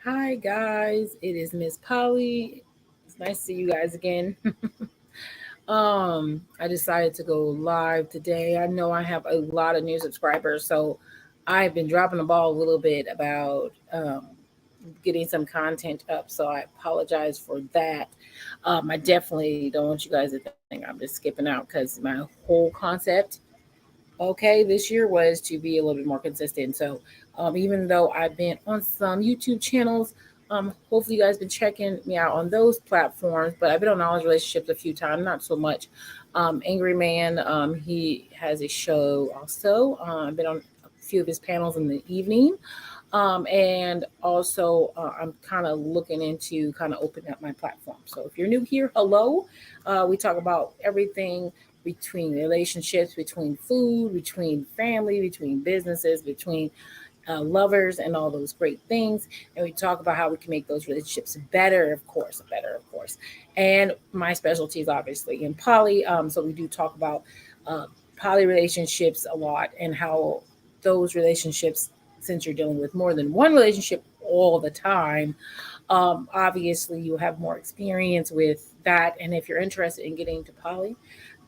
Hi guys, it is Miss Polly. It's nice to see you guys again. I decided to go live today. I know I have a lot of new subscribers, so I've been dropping the ball a little bit about getting some content up. So I apologize for that. I definitely don't want you guys to think I'm just skipping out because my whole concept, okay, this year was to be a little bit more consistent. So even though I've been on some YouTube channels, hopefully you guys been checking me out on those platforms. But I've been on Knowledge Relationships a few times, not so much. Angry Man, he has a show also. I've been on a few of his panels in the evening. And also, I'm kind of looking into kind of opening up my platform. So if you're new here, hello. We talk about everything between relationships, between food, between family, between businesses, between lovers, and all those great things. And we talk about how we can make those relationships better, of course, better, of course. And my specialty is obviously in poly. So we do talk about uh, poly relationships a lot and how those relationships, since you're dealing with more than one relationship all the time, obviously you have more experience with that. And if you're interested in getting into poly,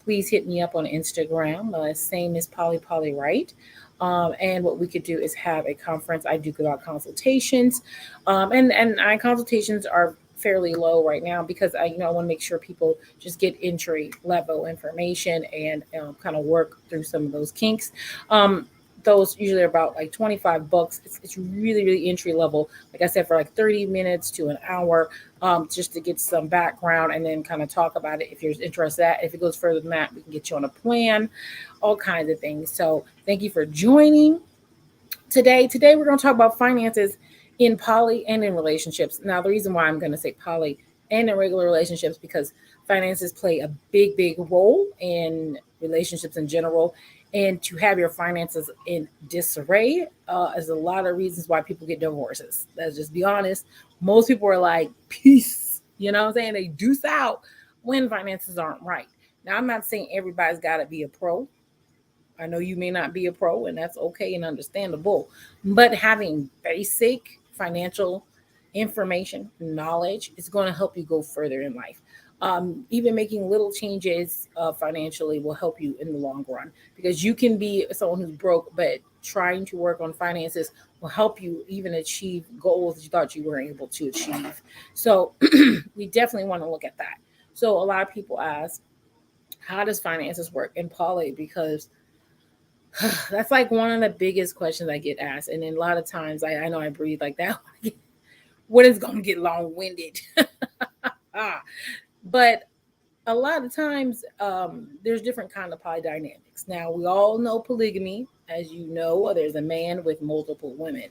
please hit me up on Instagram. Same as Polly Right. And what we could do is have a conference. I do give out consultations, and my consultations are fairly low right now because I want to make sure people just get entry level information and kind of work through some of those kinks. Um, those usually are about like $25. It's really entry level. Like I said, for like 30 minutes to an hour, just to get some background and then kind of talk about it if you're interested. That if it goes further than that, we can get you on a plan, all kinds of things. So thank you for joining today. Today we're going to talk about finances in poly and in relationships. Now the reason why I'm going to say poly and in regular relationships because finances play a big role in relationships in general. And to have your finances in disarray is a lot of reasons why people get divorces. Let's just be honest. Most people are like, peace. You know what I'm saying? They deuce out when finances aren't right. Now, I'm not saying everybody's got to be a pro. I know you may not be a pro, and that's okay and understandable. But having basic financial information, knowledge, is going to help you go further in life. Even making little changes financially will help you in the long run because you can be someone who's broke, but trying to work on finances will help you even achieve goals that you thought you weren't able to achieve. So we definitely want to look at that. So a lot of people ask, how does finances work in poly? Because that's like one of the biggest questions I get asked. And then a lot of times I know I breathe like that. What is going to get long winded? But a lot of times there's different kind of poly dynamics. Now we all know polygamy, as you know, there's a man with multiple women.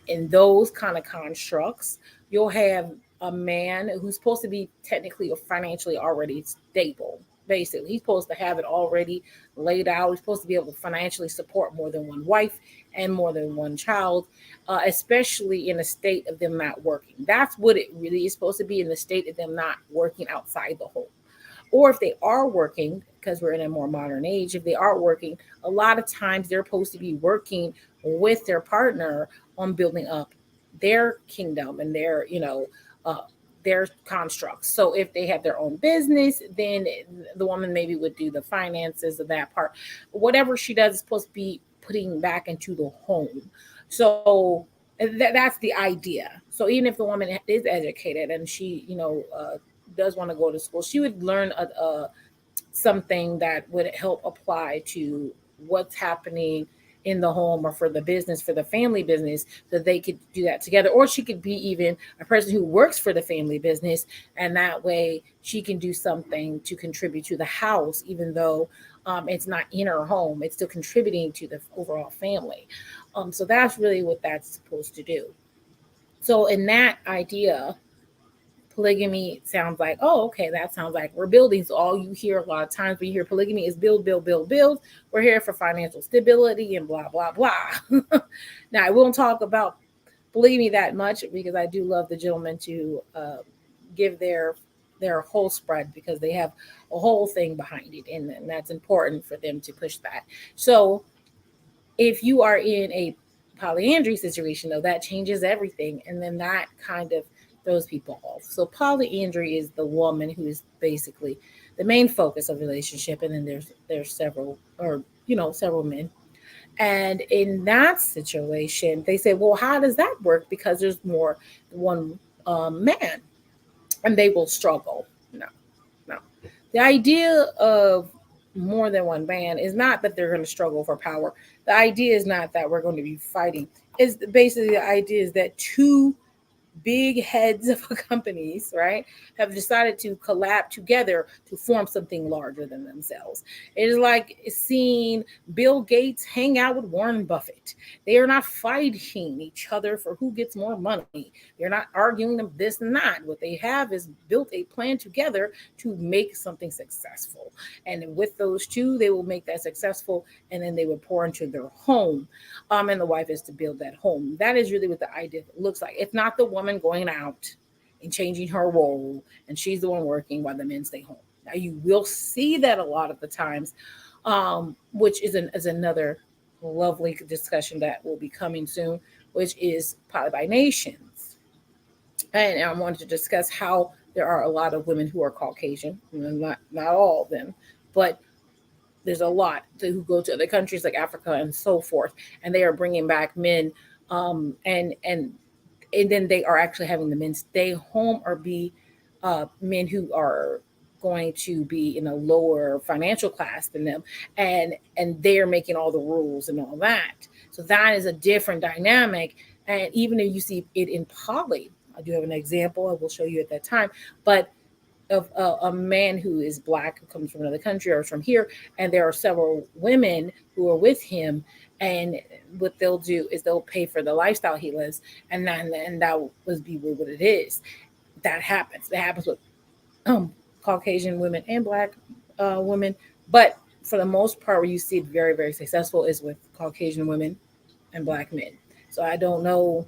In those kind of constructs, you'll have a man who's supposed to be technically or financially already stable. Basically, he's supposed to have it already laid out. He's supposed to be able to financially support more than one wife and more than one child, especially in a state of them not working. That's what it really is supposed to be, in the state of them not working outside the home. Or if they are working, because we're in a more modern age, if they are working, a lot of times they're supposed to be working with their partner on building up their kingdom and uh, their constructs. So if they have their own business, then the woman maybe would do the finances of that part. Whatever she does is supposed to be putting back into the home. So that's the idea. So even if the woman is educated and she, does want to go to school, she would learn something that would help apply to what's happening in the home or for the business, for the family business, so they could do that together. Or she could be even a person who works for the family business, and that way she can do something to contribute to the house, even though it's not in her home, it's still contributing to the overall family. So that's really what that's supposed to do. So in that idea, polygamy sounds like, oh, okay, that sounds like we're building. So all you hear a lot of times when you hear polygamy is build, build, build, build. We're here for financial stability and blah, blah, blah. Now, I won't talk about polygamy that much because I do love the gentleman to give their whole spread because they have a whole thing behind it, and that's important for them to push that. So if you are in a polyandry situation, though, that changes everything, and then that kind of throws people off. So polyandry is the woman who is basically the main focus of relationship, and then there's several, or several men. And in that situation, they say, well, how does that work? Because there's more than one man, and they will struggle. No, no. The idea of more than one man is not that they're going to struggle for power. The idea is not that we're going to be fighting. Is basically the idea is that two big heads of companies, right, have decided to collab together to form something larger than themselves. It is like seeing Bill Gates hang out with Warren Buffett. They are not fighting each other for who gets more money. They're not arguing them this and that. What they have is built a plan together to make something successful. And with those two, they will make that successful, and then they will pour into their home. And the wife is to build that home. That is really what the idea looks like. It's not the woman going out and changing her role, and she's the one working while the men stay home. Now you will see that a lot of the times, which is another lovely discussion that will be coming soon, which is poly by nations. And I wanted to discuss how there are a lot of women who are Caucasian, not all of them, but there's a lot who go to other countries like Africa and so forth, and they are bringing back men, and then they are actually having the men stay home or be men who are going to be in a lower financial class than them, and they're making all the rules and all that. So that is a different dynamic. And even if you see it in poly, I do have an example I will show you at that time, but of a man who is black, who comes from another country or from here, and there are several women who are with him, and what they'll do is they'll pay for the lifestyle he lives, and that would be what it is. That happens with Caucasian women and black women, but for the most part, where you see it very, very successful is with Caucasian women and black men. So I don't know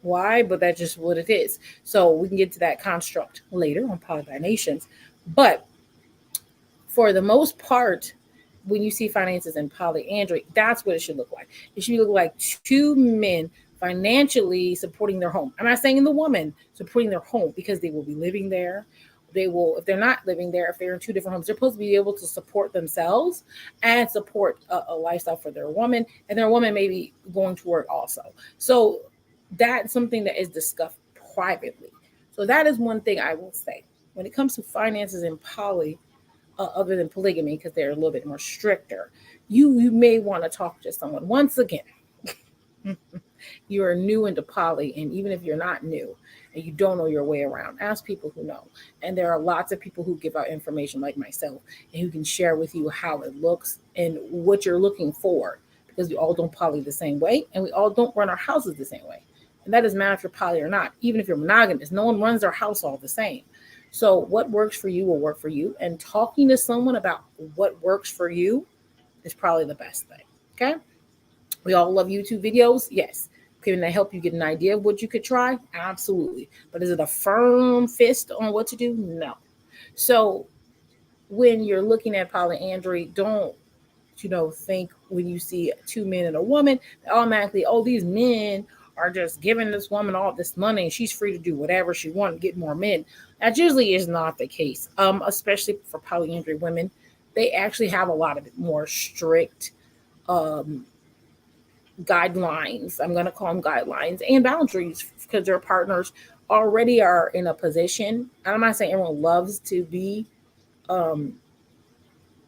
why, but that's just what it is. So we can get to that construct later on poly by nations. But for the most part, when you see finances in polyandry, that's what it should look like. It should look like two men financially supporting their home. I'm not saying the woman supporting their home, because they will be living there. They will, if they're not living there, if they're in two different homes, they're supposed to be able to support themselves and support a lifestyle for their woman, and their woman may be going to work also. So that's something that is discussed privately. So that is one thing I will say. When it comes to finances in poly, other than polygamy, because they're a little bit more stricter, you may want to talk to someone. Once again, you are new into poly, and even if you're not new and you don't know your way around, ask people who know. And there are lots of people who give out information like myself, and who can share with you how it looks and what you're looking for, because we all don't poly the same way, and we all don't run our houses the same way. And that doesn't matter if you're poly or not. Even if you're monogamous, no one runs their house all the same. So what works for you will work for you. And talking to someone about what works for you is probably the best thing. Okay. We all love YouTube videos. Yes. Can they help you get an idea of what you could try? Absolutely. But is it a firm fist on what to do? No. So when you're looking at polyandry, don't think when you see two men and a woman, automatically, oh, these men are just giving this woman all this money and she's free to do whatever she wants, get more men. That usually is not the case, especially for polyandry women. They actually have a lot of more strict guidelines. I'm going to call them guidelines and boundaries, because their partners already are in a position. And I'm not saying everyone loves to be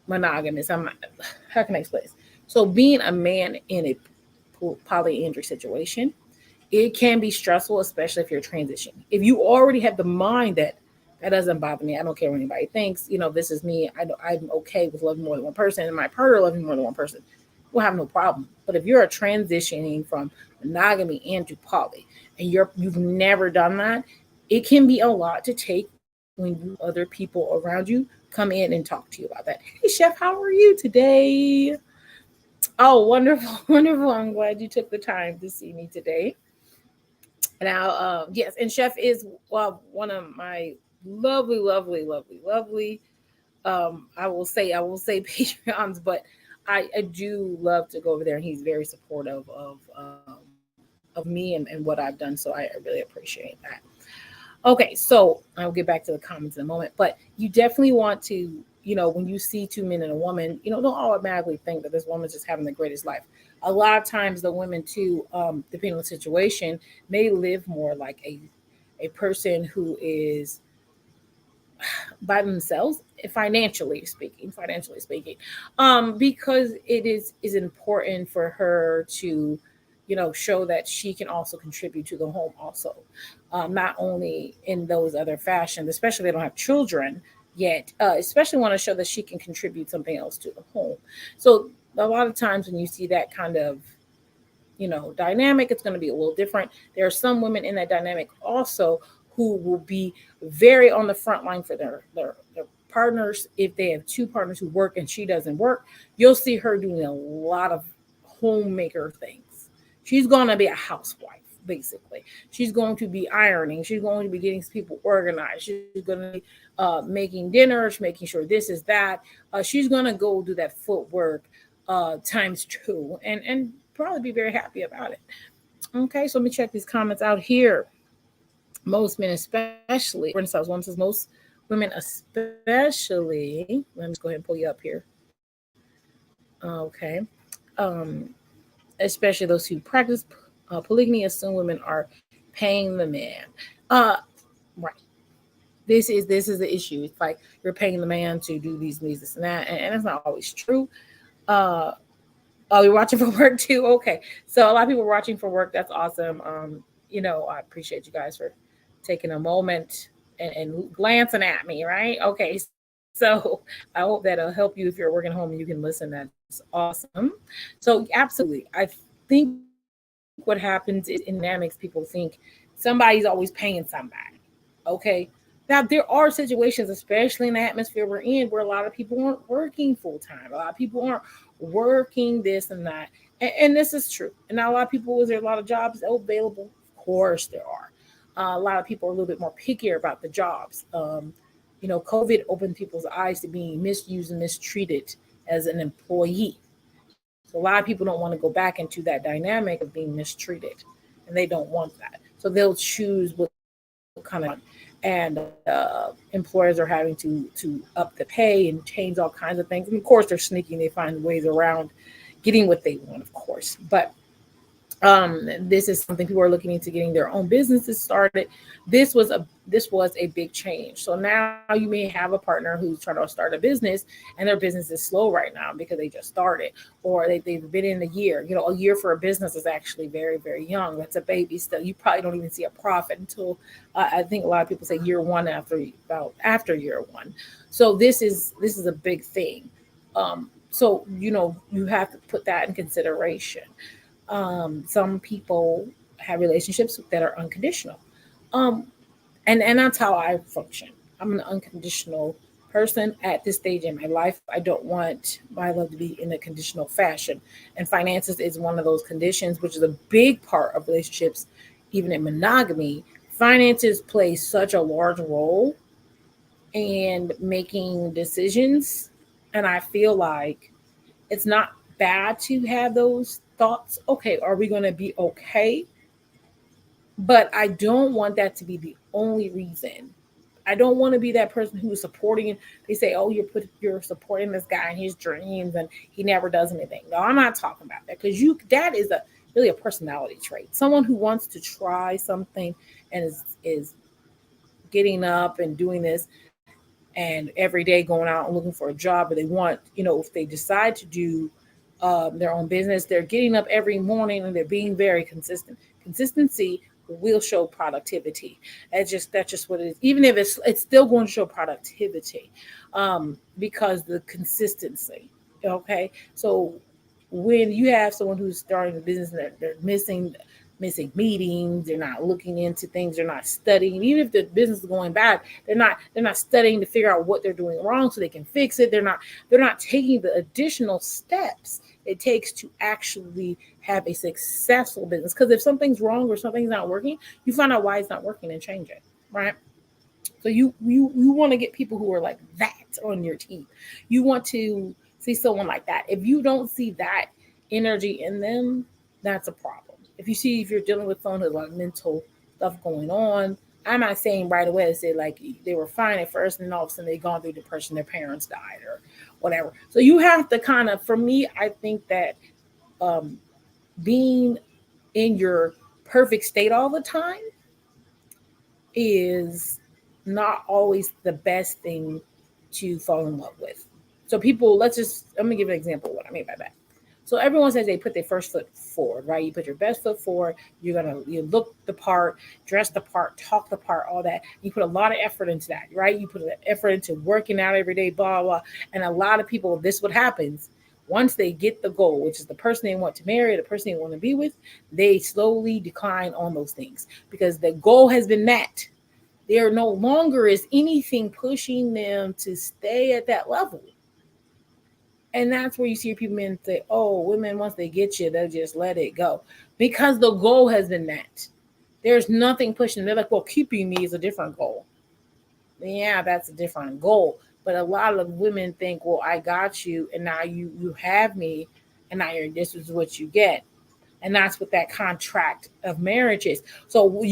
monogamous. How can I explain this? So being a man in a polyandry situation, it can be stressful, especially if you're transitioning. If you already have the mind that doesn't bother me, I don't care what anybody thinks, this is me, I'm okay with loving more than one person, and my partner loving more than one person, we'll have no problem. But if you're transitioning from monogamy into poly, and you've never done that, it can be a lot to take when you other people around you come in and talk to you about that. Hey, Chef, how are you today? Oh, wonderful, wonderful. I'm glad you took the time to see me today. Now, yes, and Chef is one of my lovely, lovely, lovely, lovely. I will say Patreons, but I do love to go over there, and he's very supportive of me and what I've done. So I really appreciate that. Okay, so I'll get back to the comments in a moment, but you definitely want to, when you see two men and a woman, don't automatically think that this woman's just having the greatest life. A lot of times, the women too, depending on the situation, may live more like a person who is by themselves, financially speaking, because it is important for her to show that she can also contribute to the home also, not only in those other fashions, especially if they don't have children yet, especially want to show that she can contribute something else to the home. So a lot of times when you see that kind of dynamic, it's going to be a little different. There are some women in that dynamic also who will be very on the front line for their partners. If they have two partners who work and she doesn't work, you'll see her doing a lot of homemaker things. She's going to be a housewife, basically. She's going to be ironing. She's going to be getting people organized. She's going to be making dinners, making sure this is that. She's going to go do that footwork times two, and probably be very happy about it. Okay, so let me check these comments out here. Most men, especially, Renaissance Woman says most women, especially. Let me just go ahead and pull you up here. Okay, um, especially those who practice polygamy assume women are paying the man. Uh, right. This is the issue. It's like you're paying the man to do these, this, and that, and it's not always true. Uh, Oh, you're watching for work too? Okay. So a lot of people are watching for work. That's awesome. I appreciate you guys for taking a moment and glancing at me, right? Okay. So I hope that'll help you if you're working home and you can listen. That's awesome. So absolutely. I think what happens is in dynamics, people think somebody's always paying somebody. Okay. Now there are situations, especially in the atmosphere we're in, where a lot of people aren't working full time. A lot of people aren't working this and that. And this is true. And now a lot of people, is there a lot of jobs available? Of course there are. A lot of people are a little bit more pickier about the jobs. COVID opened people's eyes to being misused and mistreated as an employee. So a lot of people don't want to go back into that dynamic of being mistreated, and they don't want that. So they'll choose what kind of and employers are having to up the pay and change all kinds of things. And of course, they're sneaking; they find ways around getting what they want, of course. But this is something people are looking into getting their own businesses started. This was a big change. So now you may have a partner who's trying to start a business and their business is slow right now because they just started, or they've been in a year. A year for a business is actually very, very young. That's a baby still. You probably don't even see a profit until I think a lot of people say year one, after year one. So this is a big thing. So you have to put that in consideration. Some people have relationships that are unconditional. Um, and that's how I function. I'm an unconditional person at this stage in my life. I don't want my love to be in a conditional fashion. And finances is one of those conditions, which is a big part of relationships, even in monogamy. Finances play such a large role in making decisions. And I feel like it's not bad to have those thoughts. Okay, are we going to be okay? But I don't want that to be the only reason. I don't want to be that person who is supporting. They say, "Oh, you're supporting this guy in his dreams, and he never does anything." No, I'm not talking about that, because that is a really a personality trait. Someone who wants to try something and is getting up and doing this and every day going out and looking for a job, or they want, if they decide to do their own business, they're getting up every morning and they're being very consistent. Consistency will show productivity. That's just what it is. Even if it's still going to show productivity, because the consistency. Okay, so when you have someone who's starting a business and they're missing missing meetings, they're not looking into things, they're not studying. Even if the business is going bad, they're not studying to figure out what they're doing wrong so they can fix it. They're not taking the additional steps it takes to actually have a successful business. Because if something's wrong or something's not working, you find out why it's not working and change it, right? So you want to get people who are like that on your team. You want to see someone like that. If you don't see that energy in them, that's a problem. If you're dealing with someone who's like mental stuff going on, I'm not saying right away to say like they were fine at first and all of a sudden they've gone through depression, their parents died or whatever. So you have to kind of, for me, I think that um, being in your perfect state all the time is not always the best thing to fall in love with. So people, let me give an example of what I mean by that. So everyone says they put their first foot forward, right? You put your best foot forward. You look the part, dress the part, talk the part, all that. You put a lot of effort into that, right? You put an effort into working out every day, blah blah. And a lot of people, this what happens once they get the goal, which is the person they want to marry, the person they want to be with. They slowly decline on those things because the goal has been met. There no longer is anything pushing them to stay at that level. And that's where you see people men say, oh, women, once they get you, they'll just let it go. Because the goal has been met. There's nothing pushing. They're like, well, keeping me is a different goal. Yeah, that's a different goal. But a lot of women think, well, I got you, and now you have me, and now this is what you get. And that's what that contract of marriage is. So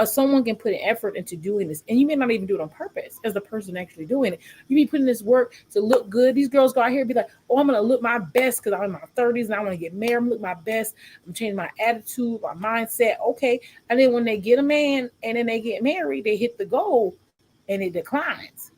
someone can put an effort into doing this, and you may not even do it on purpose as the person actually doing it. You be putting this work to look good. These girls go out here and be like, oh, I'm going to look my best because I'm in my 30s and I want to get married. I'm going to look my best. I'm changing my attitude, my mindset. Okay. And then when they get a man and then they get married, they hit the goal and it declines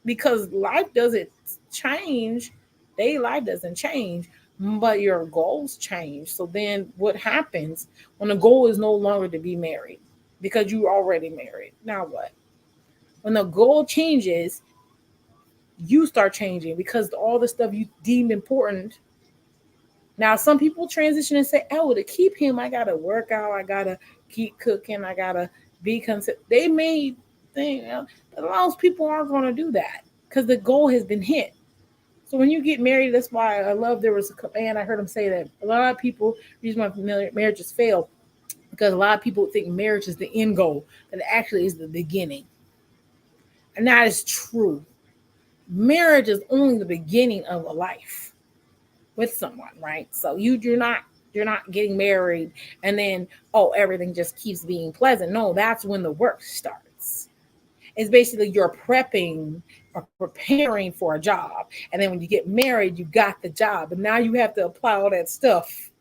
because life doesn't change. Daily life doesn't change, but your goals change. So then what happens when the goal is no longer to be married because you already married? Now what? When the goal changes, you start changing because all the stuff you deemed important. Now some people transition and say, oh, to keep him, I gotta work out, I gotta keep cooking, I gotta be consistent. They may think, but most people aren't going to do that because the goal has been hit. So when you get married, that's why I love, there was a man, I heard him say that a lot of people, reason why marriages fail, because a lot of people think marriage is the end goal, but it actually is the beginning. And that is true. Marriage is only the beginning of a life with someone, right? So you're not getting married and then, oh, everything just keeps being pleasant. No, that's when the work starts. It's basically you're prepping or preparing for a job. And then when you get married, you got the job. And now you have to apply all that stuff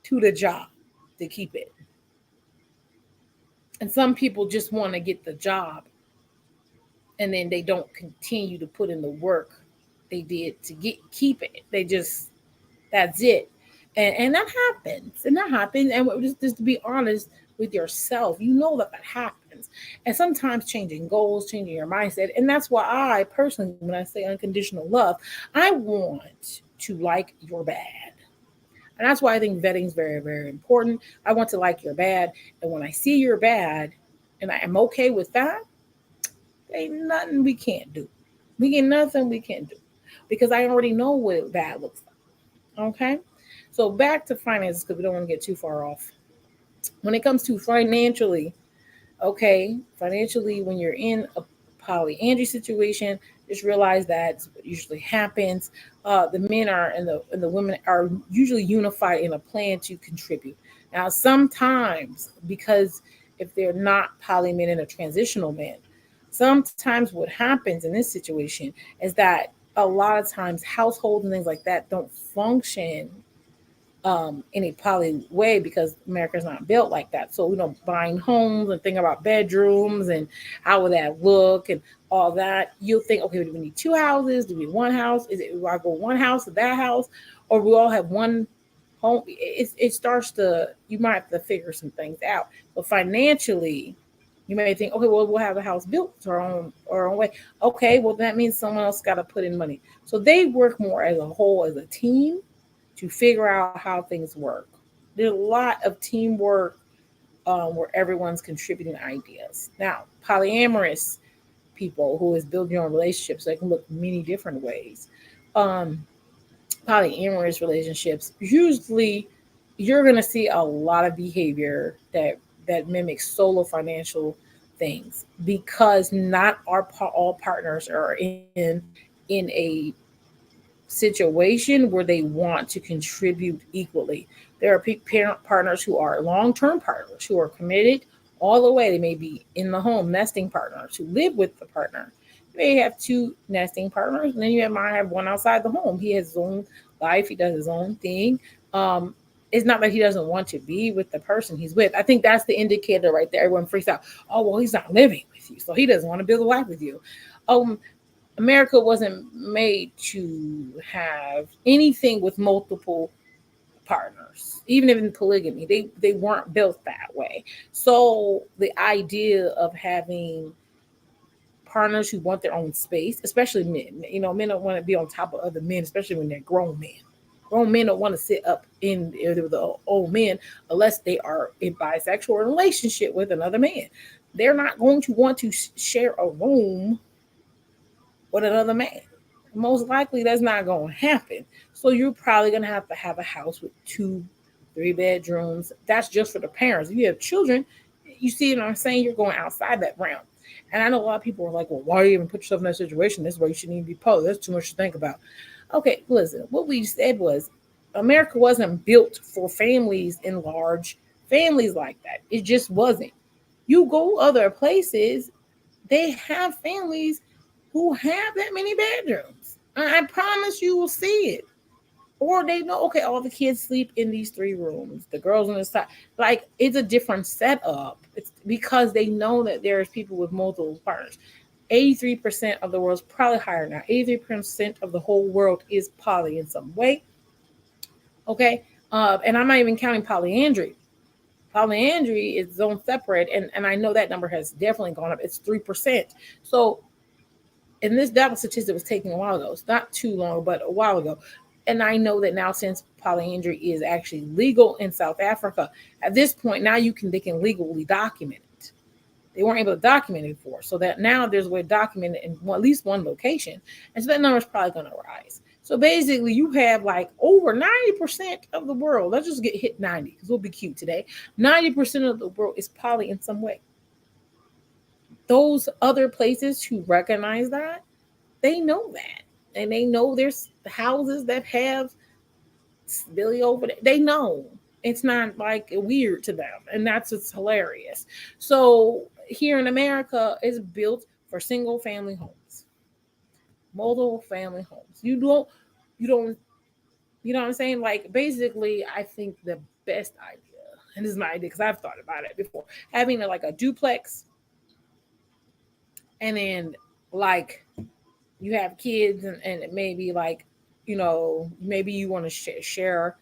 to the job to keep it. And some people just want to get the job and then they don't continue to put in the work they did to keep it. They just, that's it. And that happens. And that happens. And just to be honest with yourself, you know that happens. And sometimes changing goals, changing your mindset. And that's why I personally, when I say unconditional love, I want to like your bad. And that's why I think vetting is very, very important. I want to like your bad. And when I see your bad and I am okay with that, ain't nothing we can't do. We get nothing we can't do because I already know what bad looks like. Okay. So back to finances because we don't want to get too far off. When it comes to financially, okay, financially, when you're in a polyandry situation, just realize that's what usually happens. The men are and the women are usually unified in a plan to contribute. Now, sometimes because if they're not poly men and a transitional man, sometimes what happens in this situation is that a lot of times households and things like that don't function in a poly way because America's not built like that. So, buying homes and thinking about bedrooms and how would that look and all that, you'll think, okay, do we need two houses? Do we need one house? Do I go one house to that house? Or we all have one home? It starts to, you might have to figure some things out. But financially, you may think, okay, well, we'll have a house built our own way. Okay, well, that means someone else got to put in money. So they work more as a whole, as a team, to figure out how things work. There's a lot of teamwork where everyone's contributing ideas. Now, polyamorous people who is building your own relationships, they can look many different ways. Um, Polyamorous relationships, usually you're going to see a lot of behavior that mimics solo financial things because not all partners are in a situation where they want to contribute equally. There are parent partners who are long-term partners who are committed all the way. They may be in the home nesting partners who live with the partner. You may have two nesting partners, and then might have one outside the home. He has his own life. He does his own thing. Um, it's not that he doesn't want to be with the person he's with. I think that's the indicator right there. Everyone freaks out. Oh, well, he's not living with you, so he doesn't want to build a life with you. Um, America wasn't made to have anything with multiple partners, even in polygamy. They weren't built that way. So the idea of having partners who want their own space, especially men, men don't want to be on top of other men, especially when they're grown men. Grown men don't want to sit up in the old men unless they are in bisexual relationship with another man. They're not going to want to share a room with another man. Most likely that's not going to happen. So you're probably going to have a house with 2, 3 bedrooms. That's just for the parents. If you have children, you see what I'm saying? You're going outside that realm. And I know a lot of people are like, well, why do you even put yourself in that situation? This is why you shouldn't even be poor. That's too much to think about. Okay, listen, what we said was America wasn't built for families in large families like that. It just wasn't. You go other places, they have families who have that many bedrooms. I promise you will see it. Or they know, okay, all the kids sleep in these 3 rooms, the girls on the side. Like, it's a different setup. It's because they know that there's people with multiple partners. 83% of the world's probably higher now. 83% of the whole world is poly in some way. Okay. And I'm not even counting polyandry. Polyandry is its own separate, and I know that number has definitely gone up. It's 3%. So, and this data statistic was taken a while ago. It's not too long, but a while ago. And I know that now, since polyandry is actually legal in South Africa, at this point now they can legally document it. They weren't able to document it before, so that now there's a way to document it in at least one location, and so that number is probably going to rise. So basically, you have like over 90% of the world. Let's just get hit 90 because we'll be cute today. 90% of the world is poly in some way. Those other places who recognize that, they know that. And they know there's houses that have Billy over there. They know. It's not like weird to them. And that's what's hilarious. So here in America, it's built for single family homes, multiple family homes. You don't, you know what I'm saying? Like, basically, I think the best idea, and this is my idea because I've thought about it before, having like a duplex, and then like you have kids, and maybe like, maybe you want to share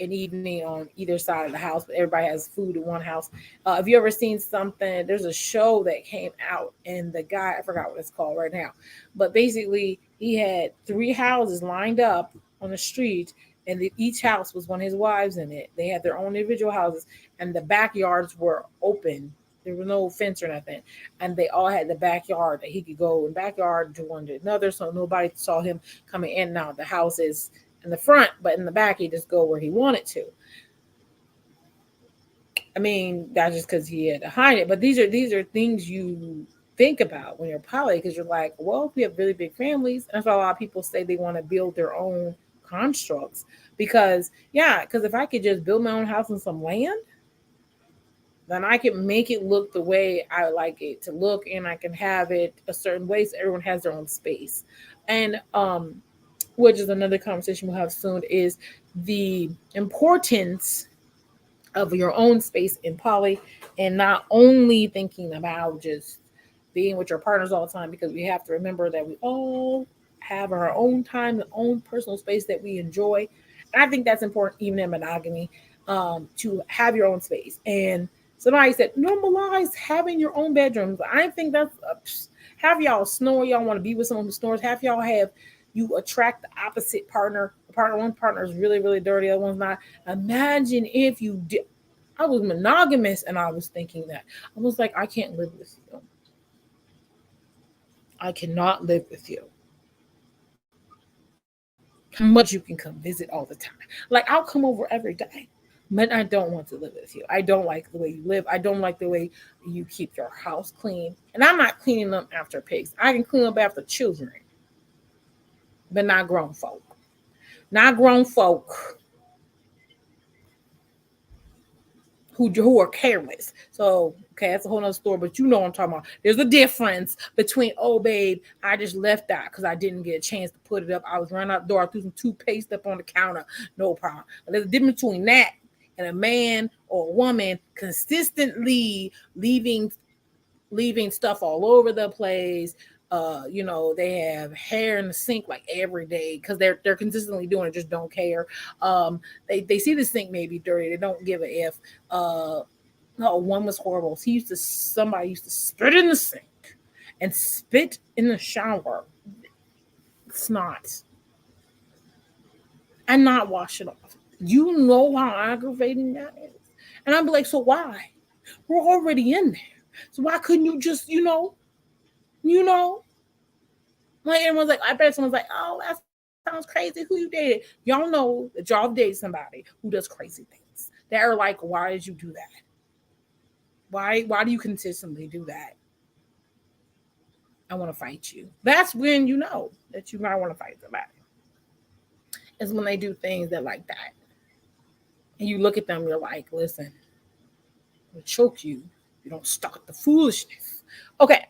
an evening on either side of the house, but everybody has food in one house. Have you ever seen something? There's a show that came out, and the guy, I forgot what it's called right now, but basically he had 3 houses lined up on the street, and each house was one of his wives in it. They had their own individual houses, and the backyards were open. There was no fence or nothing, and they all had the backyard that he could go in backyard to one to another, so nobody saw him coming in and out. The house is in the front, but in the back he just go where he wanted to. I mean, that's just because he had to hide it. But these are things you think about when you're poly, because you're like, well, if we have really big families, and that's why a lot of people say they want to build their own constructs. Because if I could just build my own house on some land, then I can make it look the way I like it to look, and I can have it a certain way so everyone has their own space. And which is another conversation we'll have soon, is the importance of your own space in poly, and not only thinking about just being with your partners all the time, because we have to remember that we all have our own time and own personal space that we enjoy. And I think that's important even in monogamy, to have your own space. And somebody said normalize having your own bedrooms. I think that's have y'all snore. Y'all want to be with someone who snores. Have y'all have you attract the opposite partner. One partner is really, really dirty, the other one's not. Imagine if you did. I was monogamous and I was thinking that. I was like, I can't live with you. I cannot live with you. How much you can come visit all the time. Like, I'll come over every day, but I don't want to live with you. I don't like the way you live. I don't like the way you keep your house clean. And I'm not cleaning up after pigs. I can clean up after children, but not grown folk. Not grown folk who are careless. So okay, that's a whole nother story, but you know what I'm talking about. There's a difference between, oh babe, I just left that because I didn't get a chance to put it up. I was running out the door, I threw some toothpaste up on the counter, no problem. But there's a difference between that and a man or a woman consistently leaving stuff all over the place. They have hair in the sink like every day because they're consistently doing it, just don't care. They see the sink maybe dirty, they don't give a f. No, one was horrible. Somebody used to spit in the sink and spit in the shower. Snot. And not wash it off. You know how aggravating that is. And I'd be like, so why? We're already in there. So why couldn't you just, like everyone's like, I bet someone's like, oh, that sounds crazy. Who you dated? Y'all know that y'all dated somebody who does crazy things. That are like, why did you do that? Why do you consistently do that? I want to fight you. That's when you know that you might want to fight somebody. Is when they do things that like that. And you look at them, you're like, listen, I'll choke you. You don't stop the foolishness. Okay.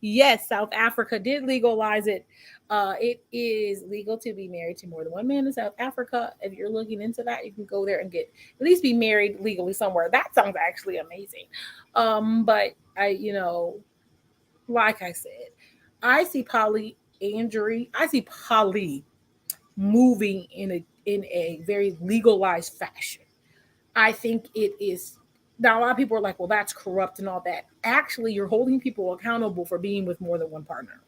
Yes, South Africa did legalize it. It is legal to be married to more than one man in South Africa. If you're looking into that, you can go there and at least be married legally somewhere. That sounds actually amazing. But like I said, I see polyandry. I see poly moving in a very legalized fashion. I think it is. Now, a lot of people are like, well, that's corrupt and all that. Actually, you're holding people accountable for being with more than one partner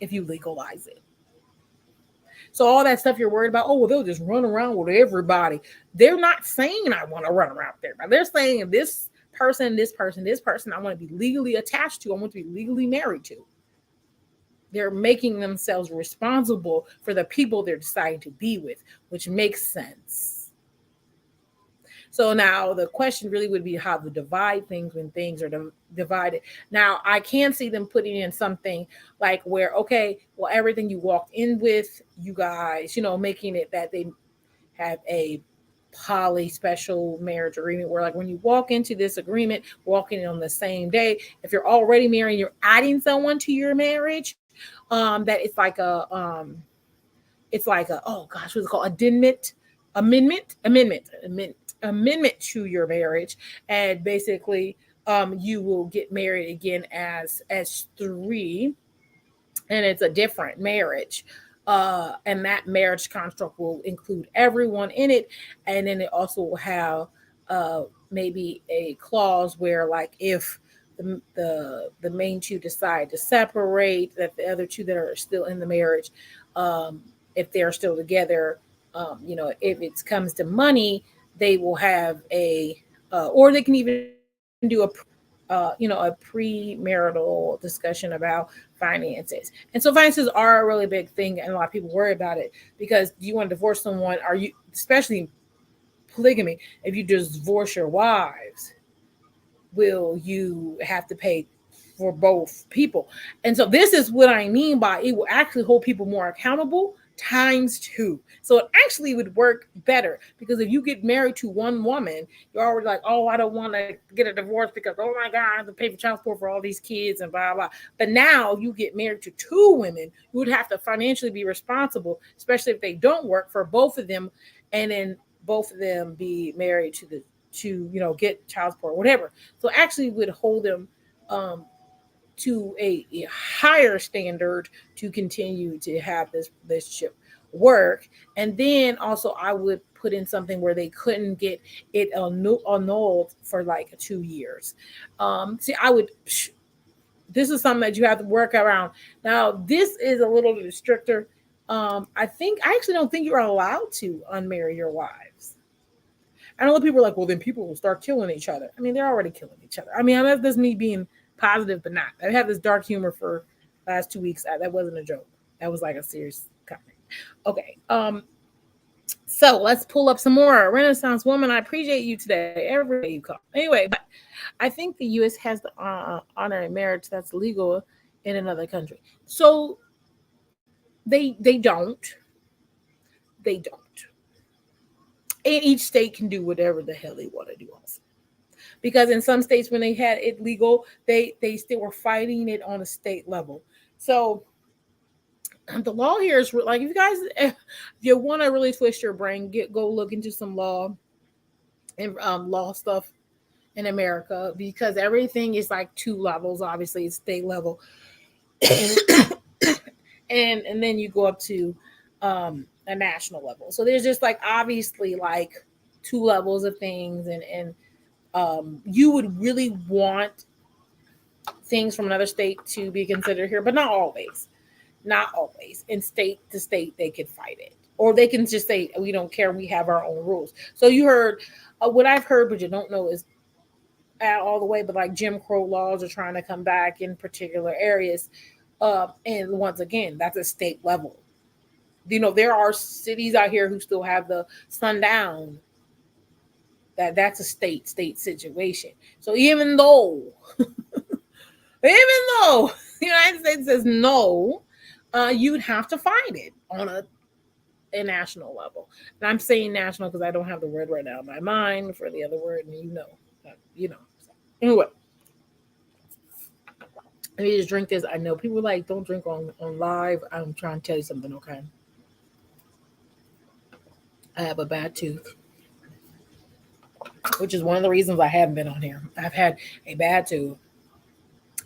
if you legalize it. So all that stuff you're worried about, oh, well, they'll just run around with everybody. They're not saying I want to run around there. They're saying this person, this person, this person, I want to be legally attached to. I want to be legally married to. They're making themselves responsible for the people they're deciding to be with, which makes sense. So now the question really would be how to divide things when things are divided. Now, I can see them putting in something like where, okay, well, everything you walked in with, you guys, making it that they have a poly special marriage agreement where, like, when you walk into this agreement, walking on the same day, if you're already married, you're adding someone to your marriage, that it's like a, oh gosh, what's it called? Amendment to your marriage, and basically you will get married again as three, and it's a different marriage, and that marriage construct will include everyone in it, and then it also will have maybe a clause where, like, if the main two decide to separate, that the other two that are still in the marriage, if they're still together, if it comes to money, they will have or they can even do a premarital discussion about finances. And so finances are a really big thing, and a lot of people worry about it because do you want to divorce someone? Are you, especially polygamy, if you just divorce your wives, will you have to pay for both people? And so this is what I mean by it will actually hold people more accountable times two. So it actually would work better because if you get married to one woman, you're already like, oh, I don't want to get a divorce because, oh my God, I have to pay for child support for all these kids and blah, blah. But now you get married to two women, you would have to financially be responsible, especially if they don't work, for both of them. And then both of them be married to get child support, whatever. So actually would hold them to a higher standard to continue to have this relationship work. And then also I would put in something where they couldn't get it annulled for like 2 years. This is something that you have to work around. Now, this is a little bit stricter. I actually don't think you're allowed to unmarry your wives. I know people are like, well, then people will start killing each other. I mean, they're already killing each other. I mean, that's me being positive, but not. I had this dark humor for last 2 weeks. That wasn't a joke. That was like a serious comment. Okay. So let's pull up some more. Renaissance woman, I appreciate you today. Every day you call. Anyway, but I think the U.S. has the honorary marriage that's legal in another country. So they don't. They don't. And each state can do whatever the hell they want to do also. Because in some states when they had it legal, they still were fighting it on a state level. So the law here is like, if you want to really twist your brain, go look into some law and law stuff in America, because everything is like two levels. Obviously, it's state level, and then you go up to a national level. So there's just like obviously like two levels of things, and you would really want things from another state to be considered here, but not always. Not always. In state to state, they could fight it, or they can just say we don't care. We have our own rules. So you heard what I've heard, but you don't know is all the way, but like Jim Crow laws are trying to come back in particular areas. And once again, that's a state level. There are cities out here who still have the sundown. That's a state situation. So even though the United States says no, you'd have to fight it on a national level. And I'm saying national because I don't have the word right now in my mind for the other word, and So, anyway, let me just drink this. I know people like don't drink on live. I'm trying to tell you something, okay? I have a bad tooth, which is one of the reasons I haven't been on here. I've had a bad tooth.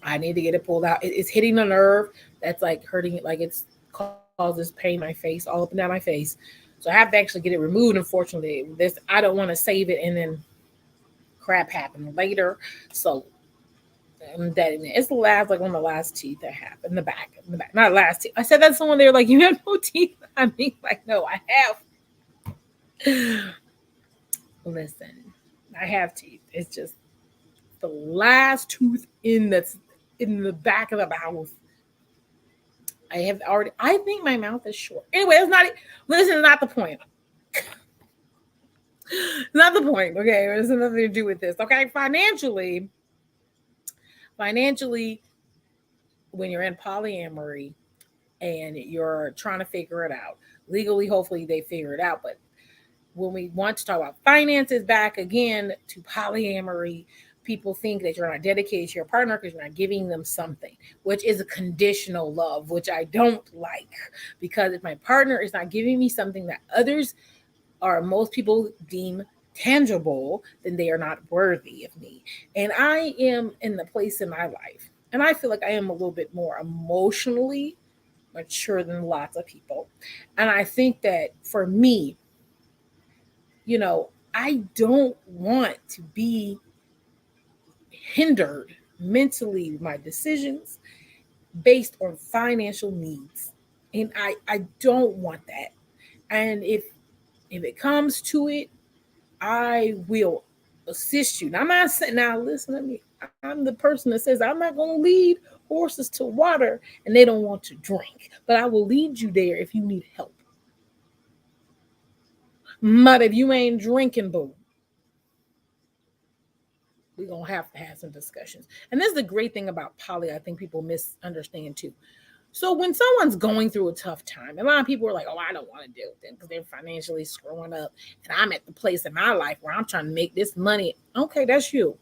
I need to get it pulled out. It's hitting a nerve that's like hurting it, like it's causes pain in my face, all up and down my face. So I have to actually get it removed. Unfortunately, I don't want to save it and then crap happen later. So it's the last, like one of the last teeth I have in the back, not last teeth. I said that someone there like, you have no teeth. I mean, like, no, I have. Listen, I have teeth. It's just the last tooth that's in the back of the mouth. I think my mouth is short. Anyway, it's not the point. Not the point. Okay, there's nothing to do with this. Okay, financially, when you're in polyamory and you're trying to figure it out, legally, hopefully they figure it out. But when we want to talk about finances, back again to polyamory, people think that you're not dedicated to your partner because you're not giving them something, which is a conditional love, which I don't like. Because if my partner is not giving me something that others or most people deem tangible, then they are not worthy of me. And I am in the place in my life, and I feel like I am a little bit more emotionally mature than lots of people. And I think that for me, I don't want to be hindered mentally with my decisions based on financial needs. And I don't want that. And if it comes to it, I will assist you. Now, I'm not saying, now listen to me. I'm the person that says I'm not going to lead horses to water and they don't want to drink, but I will lead you there if you need help. But if you ain't drinking, boo, we're going to have some discussions. And this is the great thing about poly, I think people misunderstand too. So when someone's going through a tough time, a lot of people are like, oh, I don't want to deal with it because they're financially screwing up. And I'm at the place in my life where I'm trying to make this money. Okay, that's you.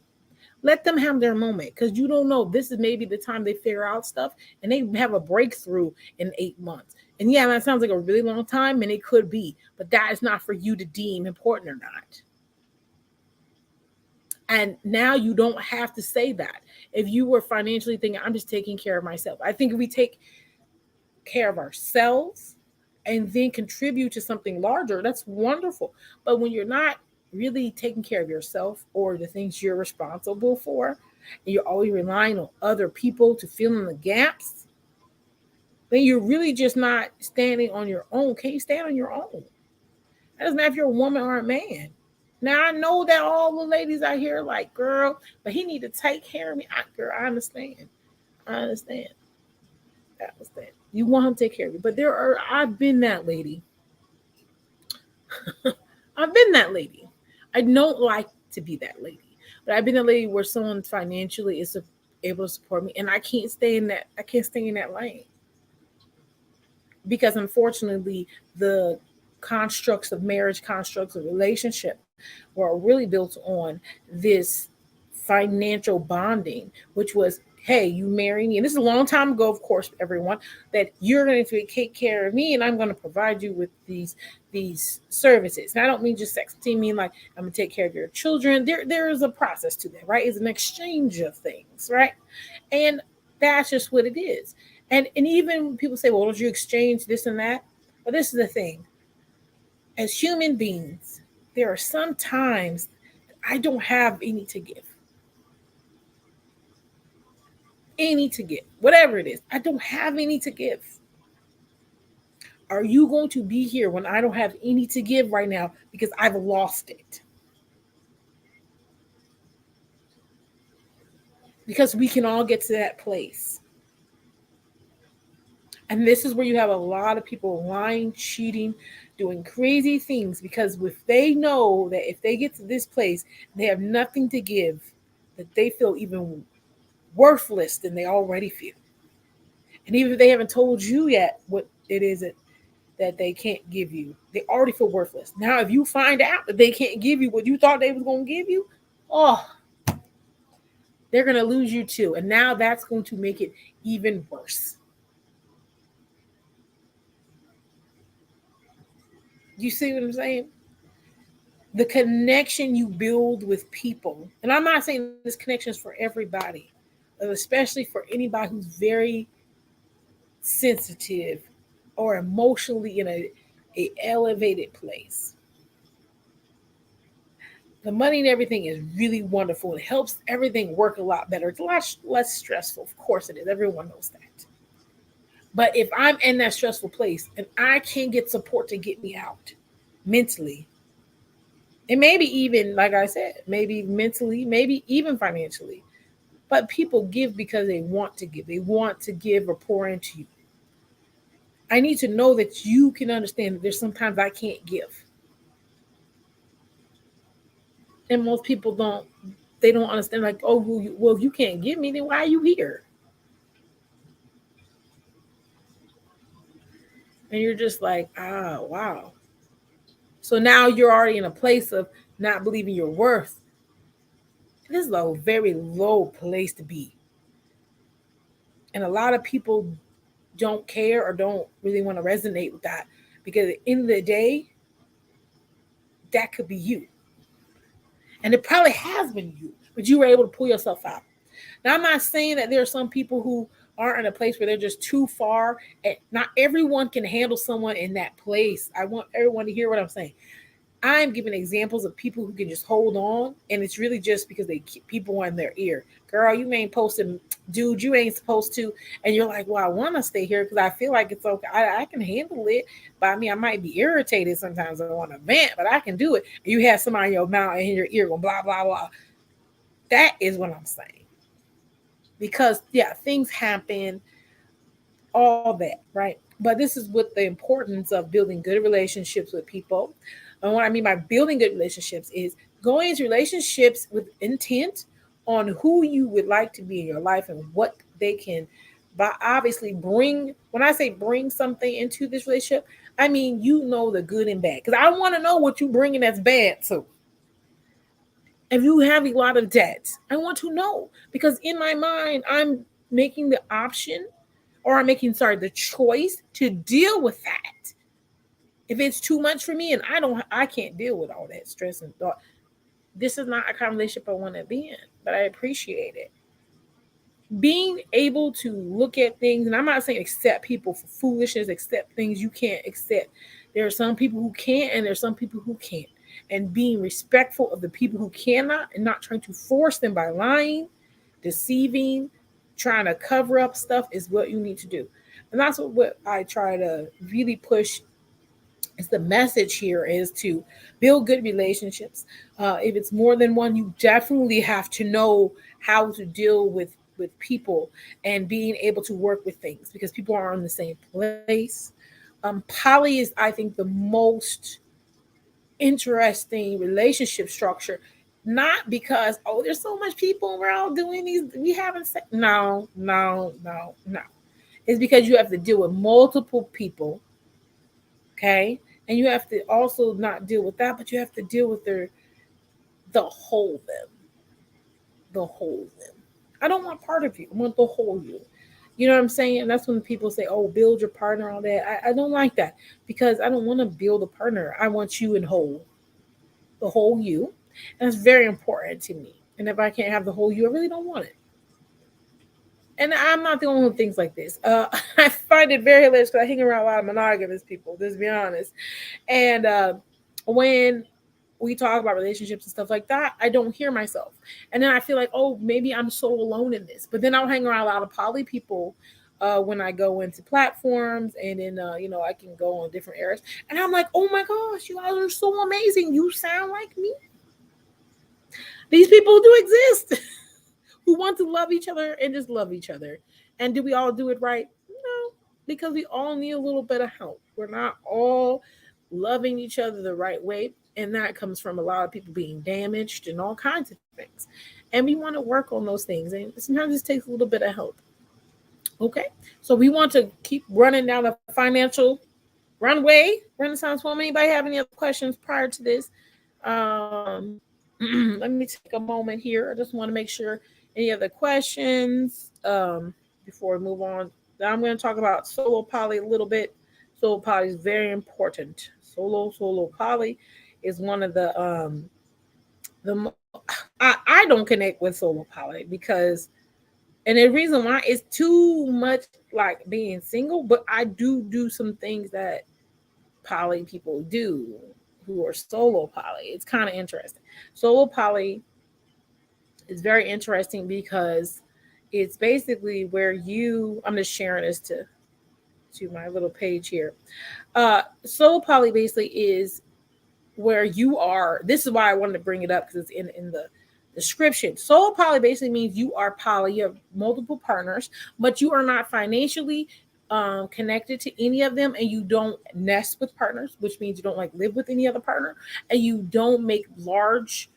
Let them have their moment, because you don't know. This is maybe the time they figure out stuff and they have a breakthrough in 8 months. And yeah, that sounds like a really long time, and it could be, but that is not for you to deem important or not. And now you don't have to say that. If you were financially thinking, I'm just taking care of myself. I think if we take care of ourselves and then contribute to something larger, that's wonderful. But when you're not really taking care of yourself or the things you're responsible for, and you're always relying on other people to fill in the gaps, then you're really just not standing on your own. Can you stand on your own? That doesn't matter if you're a woman or a man. Now I know that all the ladies out here are like, girl, but he need to take care of me. Girl, I understand. I understand. I understand. You want him to take care of you. But I've been that lady. I've been that lady. I don't like to be that lady. But I've been a lady where someone financially is able to support me, and I can't stay in that. I can't stay in that lane because unfortunately, the constructs of marriage, constructs of relationship, were really built on this financial bonding, which was, hey, you marry me, and this is a long time ago, of course, everyone, that you're going to take care of me, and I'm going to provide you with these services. And I don't mean just sex. I mean like I'm going to take care of your children. There is a process to that, right? It's an exchange of things, right? And that's just what it is. And even people say, well, don't you exchange this and that? But this is the thing. As human beings, there are some times I don't have any to give. Any to give. Whatever it is. I don't have any to give. Are you going to be here when I don't have any to give right now because I've lost it? Because we can all get to that place. And this is where you have a lot of people lying, cheating, doing crazy things because if they know that if they get to this place, they have nothing to give, that they feel even worthless than they already feel. And even if they haven't told you yet what it is that they can't give you, they already feel worthless. Now, if you find out that they can't give you what you thought they was going to give you, oh, they're going to lose you too. And now that's going to make it even worse. You see what I'm saying? The connection you build with people, and I'm not saying this connection is for everybody, but especially for anybody who's very sensitive or emotionally in a elevated place. The money and everything is really wonderful. It helps everything work a lot better. It's a lot less stressful. Of course it is. Everyone knows that. But if I'm in that stressful place and I can't get support to get me out mentally, and maybe even, like I said, maybe mentally, maybe even financially, but people give because they want to give. They want to give or pour into you. I need to know that you can understand that there's sometimes I can't give. And most people don't, they don't understand, like, oh, well, if you can't give me, then why are you here? And you're just like, wow. So now you're already in a place of not believing your worth. This is a very low place to be. And a lot of people don't care or don't really want to resonate with that because at the end of the day, that could be you. And it probably has been you, but you were able to pull yourself out. Now, I'm not saying that there are some people who aren't in a place where they're just too far. And not everyone can handle someone in that place. I want everyone to hear what I'm saying. I'm giving examples of people who can just hold on, and it's really just because they keep people in their ear. Girl, you ain't posting, dude, you ain't supposed to. And you're like, well, I want to stay here because I feel like it's okay. I can handle it. But I mean, I might be irritated sometimes. I want to vent, but I can do it. You have somebody in your mouth and in your ear going blah, blah, blah. That is what I'm saying. Because, yeah, things happen, all that, right? But this is what the importance of building good relationships with people. And what I mean by building good relationships is going into relationships with intent on who you would like to be in your life and what they can, but obviously bring. When I say bring something into this relationship, I mean you know the good and bad. Because I want to know what you bringing that's bad. So if you have a lot of debts, I want to know because in my mind I'm making the option, or I'm making the choice to deal with that. If it's too much for me and I can't deal with all that stress and thought, this is not a kind of relationship I want to be in, but I appreciate it. Being able to look at things, and I'm not saying accept people for foolishness, accept things you can't accept. There are some people who can, and there's some people who can't. And being respectful of the people who cannot and not trying to force them by lying, deceiving, trying to cover up stuff is what you need to do. And that's what I try to really push. Is the message here is to build good relationships. If it's more than one, you definitely have to know how to deal with people and being able to work with things because people are in the same place. Poly is, I think, the most interesting relationship structure. Not because there's so much people and we're all doing these. We haven't said no, no, no, no. It's because you have to deal with multiple people, okay, and you have to also not deal with that, but you have to deal with the whole them, the whole them. I don't want part of you. I want the whole you. You know what I'm saying? And that's when people say, "Oh, build your partner," all that. I don't like that because I don't want to build a partner. I want you in whole, the whole you, and it's very important to me. And if I can't have the whole you, I really don't want it. And I'm not the only one who thinks like this. I find it very hilarious because I hang around a lot of monogamous people. Let's be honest. And when we talk about relationships and stuff like that, I don't hear myself. And then I feel like, oh, maybe I'm so alone in this. But then I'll hang around a lot of poly people when I go into platforms and then, I can go on different areas. And I'm like, oh my gosh, you guys are so amazing. You sound like me. These people do exist who want to love each other and just love each other. And do we all do it right? No, because we all need a little bit of help. We're not all loving each other the right way. And that comes from a lot of people being damaged and all kinds of things. And we want to work on those things. And sometimes it takes a little bit of help. Okay. So we want to keep running down the financial runway. Renaissance woman. Anybody have any other questions prior to this? Um, let me take a moment here. I just want to make sure any other questions before we move on. Now I'm going to talk about solo poly a little bit. Solo poly is very important. Solo poly is one of the I don't connect with solo poly because and the reason why is too much like being single, but I do some things that poly people do who are solo poly. It's kind of interesting. Solo poly is very interesting because it's basically where I'm just sharing this to my little page here. Solo poly basically is where you are. This is why I wanted to bring it up because it's in the description. Solo poly basically means you are poly. You have multiple partners, but you are not financially connected to any of them, and you don't nest with partners, which means you don't like live with any other partner, and you don't make large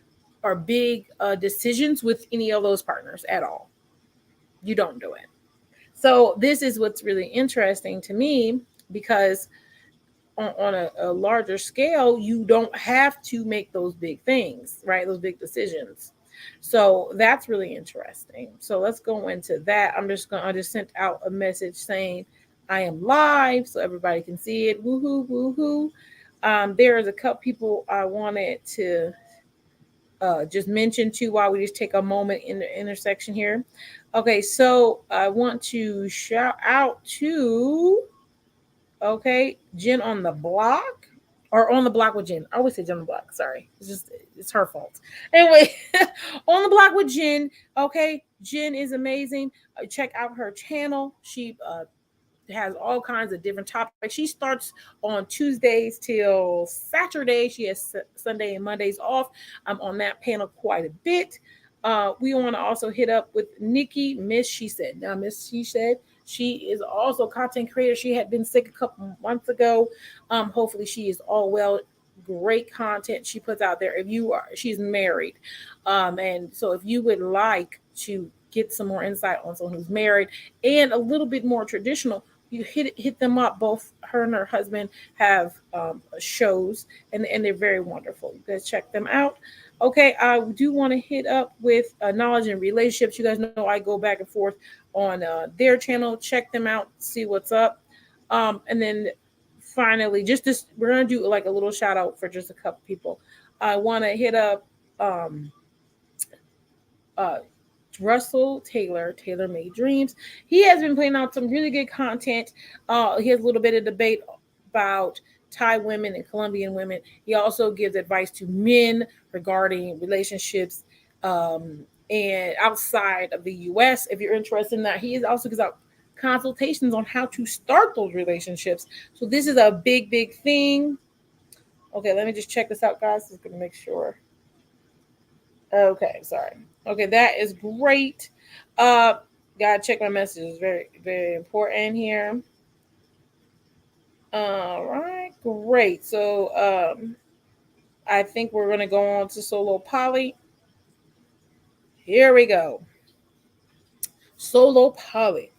or big decisions with any of those partners at all. You don't do it. So this is what's really interesting to me because on a larger scale, you don't have to make those big things, right? Those big decisions. So that's really interesting. So let's go into that. I just sent out a message saying I am live so everybody can see it. Woohoo, woohoo. There is a couple people I wanted to just mention too while we just take a moment in the intersection here. Okay, so I want to shout out to Jen on the block or on the block with Jen. I always say Jen on the block. Sorry, it's her fault. Anyway, on the block with Jen. Okay, Jen is amazing. Check out her channel. She has all kinds of different topics. She starts on Tuesdays till Saturday. She has Sunday and Mondays off. I'm on that panel quite a bit. We want to also hit up with Nikki, Miss She Said. Now, Miss She Said, she is also a content creator. She had been sick a couple months ago. Hopefully, she is all well. Great content she puts out there. She's married, and so if you would like to get some more insight on someone who's married and a little bit more traditional, you hit them up. Both her and her husband have shows, and they're very wonderful. You guys check them out. Okay, I do want to hit up with knowledge and relationships. You guys know I go back and forth on their channel. Check them out, see what's up. And then finally, just this, we're gonna do like a little shout out for just a couple people. I want to hit up uh, Russell Taylor, Taylor Made Dreams. He has been putting out some really good content. He has a little bit of debate about Thai women and Colombian women. He also gives advice to men regarding relationships and outside of the U.S. If you're interested in that, he also gives out consultations on how to start those relationships. So this is a big, big thing. Okay, let me just check this out, guys. Just gonna make sure. Okay, sorry. Okay, that is great. Gotta check my messages. Very, very important here. All right, great. So I think we're gonna go on to solo poly. Here we go. Solo poly.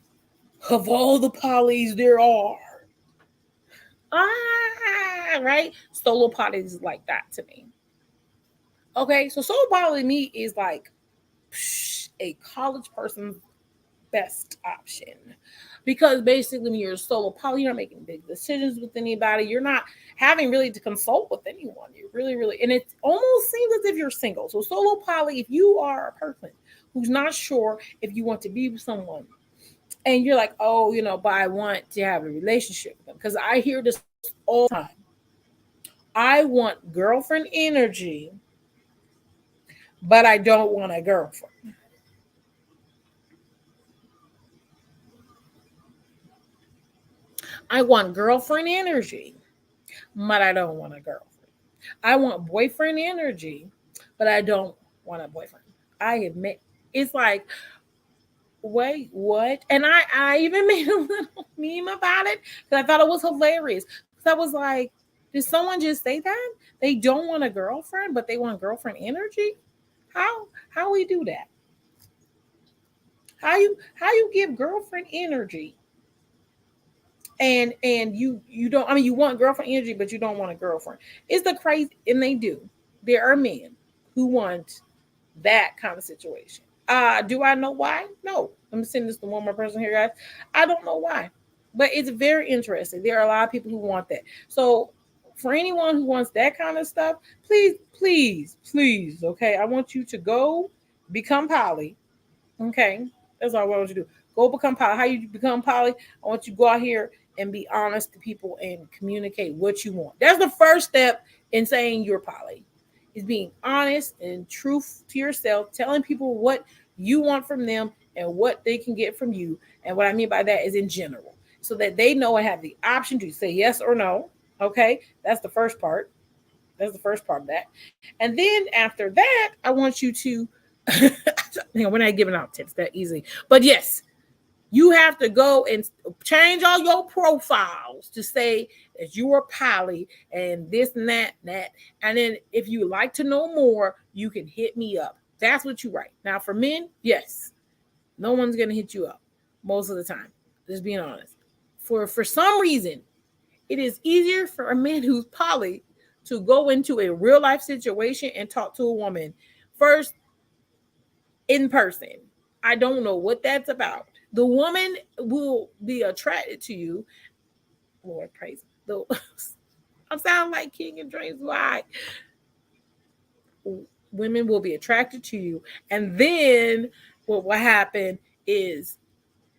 Of all the polys there are. Right? Solo poly is like that to me. Okay, so solo poly to me is like a college person's best option. Because basically, when you're solo poly, you're not making big decisions with anybody. You're not having really to consult with anyone. You really, really, and it almost seems as if you're single. So solo poly, if you are a person who's not sure if you want to be with someone, and you're like, oh, but I want to have a relationship with them, because I hear this all the time. I want girlfriend energy, but I don't want a girlfriend. I want girlfriend energy, but I don't want a girlfriend. I want boyfriend energy, but I don't want a boyfriend. I admit, it's like, wait, what? And I even made a little meme about it because I thought it was hilarious. Because I was like, did someone just say that? They don't want a girlfriend, but they want girlfriend energy? How we do that? How you give girlfriend energy and you don't, I mean, you want girlfriend energy, but you don't want a girlfriend. It's the crazy, and they do. There are men who want that kind of situation. Do I know why? No. I'm sending this to one more person here, guys. I don't know why, but it's very interesting. There are a lot of people who want that. So for anyone who wants that kind of stuff, please, please, please, okay, I want you to go become poly. Okay, that's all I want you to do. Go become poly. How you become poly? I want you to go out here and be honest to people and communicate what you want. That's the first step in saying you're poly. Is being honest and truth to yourself, telling people what you want from them and what they can get from you. And what I mean by that is in general, so that they know and have the option to say yes or no. Okay, that's the first part. That's the first part of that. And then after that, I want you to, we're not giving out tips that easy, but yes, you have to go and change all your profiles to say that you are poly and this and that and that. And then if you like to know more, you can hit me up. That's what you write. Now for men, yes, no one's gonna hit you up most of the time. Just being honest. For some reason, it is easier for a man who's poly to go into a real life situation and talk to a woman first in person. I don't know what that's about. The woman will be attracted to you. Lord praise him. I'm sounding like King and Dreams. Why? Women will be attracted to you. And then what will happen is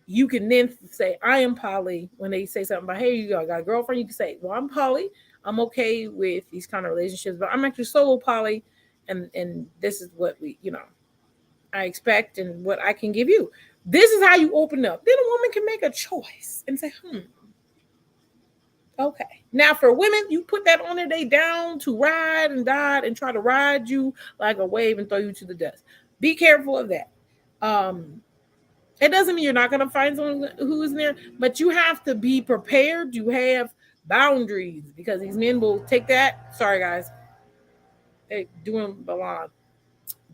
you can then say, I am poly. When they say something about, hey, you got a girlfriend, you can say, well, I'm poly. I'm okay with these kind of relationships, but I'm actually solo poly. And this is what I expect and what I can give you. This is how you open up. Then a woman can make a choice and say, okay. Now for women, you put that on there, they down to ride and die and try to ride you like a wave and throw you to the dust. Be careful of that. It doesn't mean you're not going to find someone who is there, but you have to be prepared to have boundaries, because these men will take that. Sorry, guys. They doing Balon.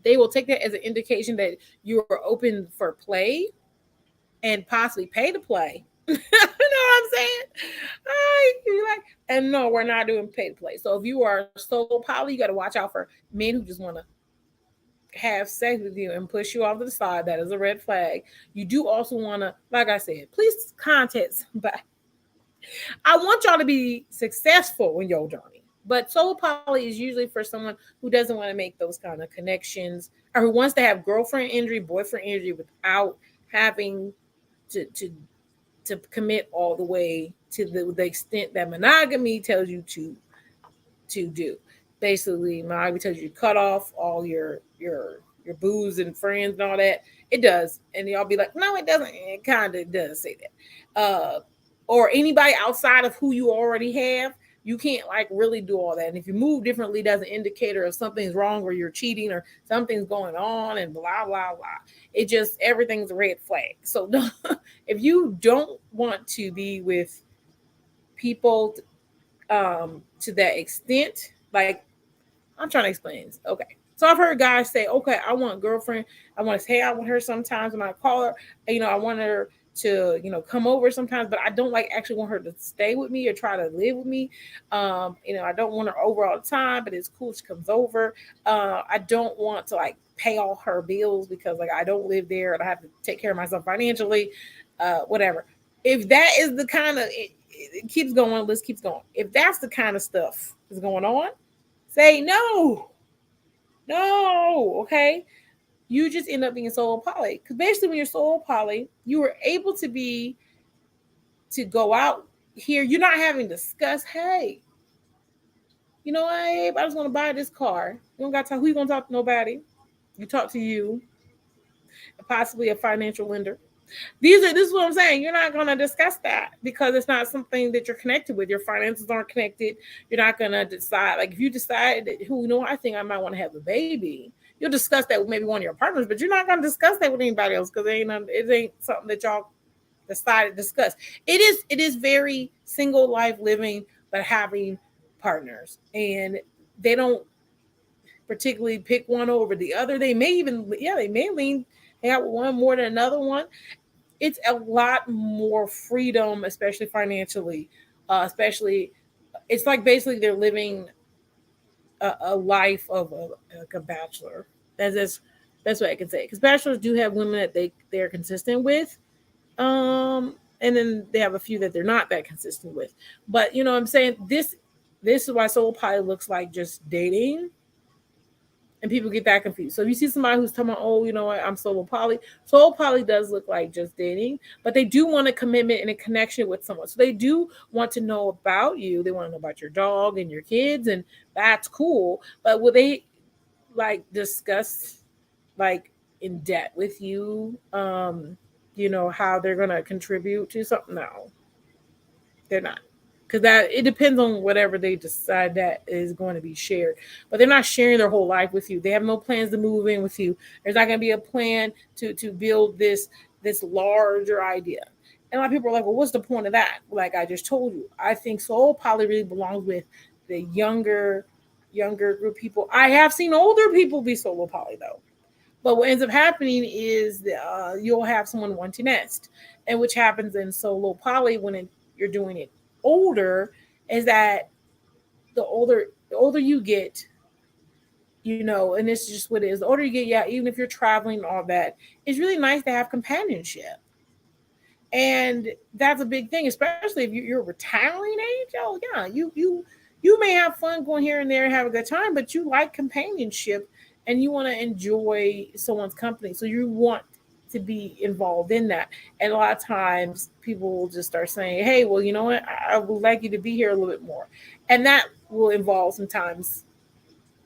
They will take that as an indication that you are open for play and possibly pay to play. You know what I'm saying? And no, we're not doing pay to play. So if you are solo poly, you got to watch out for men who just want to have sex with you and push you off to the side. That is a red flag. You do also want to, like I said, please contact somebody. I want y'all to be successful in your journey. But solo poly is usually for someone who doesn't want to make those kind of connections, or who wants to have girlfriend energy, boyfriend energy without having to commit all the way to the extent that monogamy tells you to do. Basically, monogamy tells you to cut off all your your booze and friends and all that. It does. And y'all be like, no, it doesn't. It kind of does say that. Or anybody outside of who you already have, you can't like really do all that. And if you move differently, that's an indicator of something's wrong or you're cheating or something's going on and blah, blah, blah. It just, everything's a red flag. So if you don't want to be with people to that extent, like, I'm trying to explain this. Okay. So I've heard guys say, okay, I want a girlfriend. I want to hang out with her sometimes when I call her. I want her to, come over sometimes, but I don't like actually want her to stay with me or try to live with me. I don't want her over all the time, but it's cool if she comes over. I don't want to like pay all her bills because like I don't live there and I have to take care of myself financially, whatever. If that is the kind of, it keeps going, list keeps going. If that's the kind of stuff is going on, say no. No, okay? You just end up being solo poly. Because basically when you're solo poly, you were able to go out here. You're not having to discuss, hey, you know what, Abe, I just want to buy this car. You don't got to talk, who you gonna talk to? Nobody. You talk to you, possibly a financial lender. This is what I'm saying. You're not going to discuss that because it's not something that you're connected with. Your finances aren't connected. You're not going to decide. Like if you decide that, I think I might want to have a baby, you'll discuss that with maybe one of your partners, but you're not going to discuss that with anybody else because it ain't something that y'all decided to discuss. It is very single life living, but having partners, and they don't particularly pick one over the other. They may lean hang out with one more than another one. It's a lot more freedom, especially financially. Especially, it's like basically they're living a life of like a bachelor. That's best way I can say it. Because bachelors do have women that they're consistent with, and then they have a few that they're not that consistent with. But you know what I'm saying, this is why solo poly looks like just dating. And people get that confused. So if you see somebody who's talking about, oh, you know what, I'm solo poly. Solo poly does look like just dating, but they do want a commitment and a connection with someone. So they do want to know about you. They want to know about your dog and your kids, and that's cool. But will they like discuss like in depth with you, how they're gonna contribute to something? No, they're not, because that it depends on whatever they decide that is going to be shared. But they're not sharing their whole life with you. They have no plans to move in with you. There's not going to be a plan to build this larger idea. And a lot of people are like, well, what's the point of that? Like I just told you, I think soul poly really belongs with the younger group people. I have seen older people be solo poly though. But what ends up happening is you'll have someone want to nest, and which happens in solo poly you're doing it older, is that the older you get, and it's just what it is. The older you get, yeah, even if you're traveling and all that, it's really nice to have companionship. And that's a big thing, especially if you're retiring age. Oh yeah, you may have fun going here and there and have a good time, but you like companionship and you want to enjoy someone's company. So you want to be involved in that. And a lot of times people will just start saying, hey, well, you know what? I would like you to be here a little bit more. And that will involve sometimes